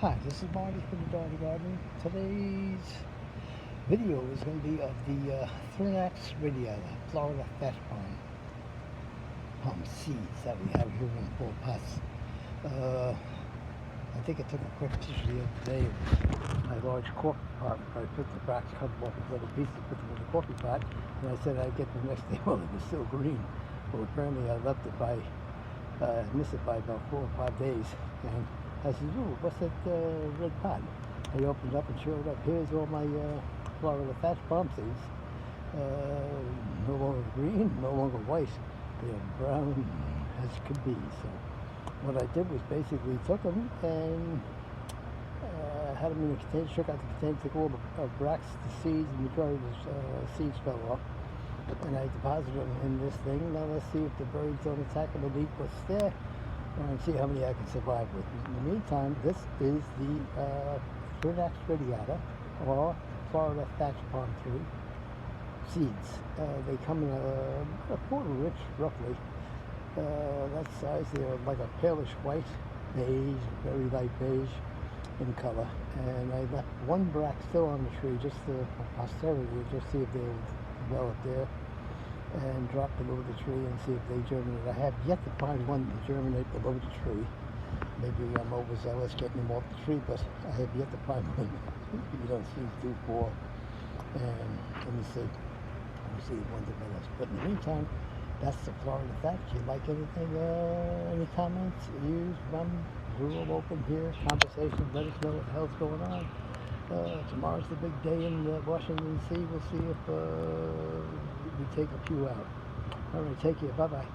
Hi, this is Marty from the Dougherty Garden. Today's video is going to be of the Thrinax Radiata, Florida Thatch Palm Seeds that we have here in full pots. I think I took a quick picture the other day of my large coffee pot. I put the bracts, cut them off little pieces, put them in the coffee pot, and I said I'd get them the next day. Well, it was still green. Well, apparently I left it by, missed it by about 4 or 5 days. And I said, "Ooh, what's that red pot?" I opened up and showed up. Here's all my Florida Thatch Palm Seeds. No longer green, no longer white. They are brown as could be. So what I did was basically took them and had them in a container, shook out the container, took all the bracts, the seeds, the majority of the seeds fell off. And I deposited them in this thing. Now let's see if the birds don't attack them and eat what's there, and see how many I can survive with. In the meantime, this is the Thrinax Radiata, or Florida Thatch Palm Tree Seeds. They come in a quarter inch, roughly. That size. They're like a palish white, beige, very light beige in color. And I left one bract still on the tree, just for posterity, just see if they would develop there, and drop them over the tree and see if they germinate. I have yet to find one to germinate below the tree. Maybe I'm overzealous getting them off the tree, but I have yet to find one. You don't seem to fall. And let me see. Let me see if one develops. But in the meantime, that's the Florida Thatch. You like anything? Any comments? Use them. We're all open here. Conversation. Let us know what the hell's going on. Tomorrow's the big day in Washington, D.C. We'll see if we take a few out. All right, take care. Bye-bye.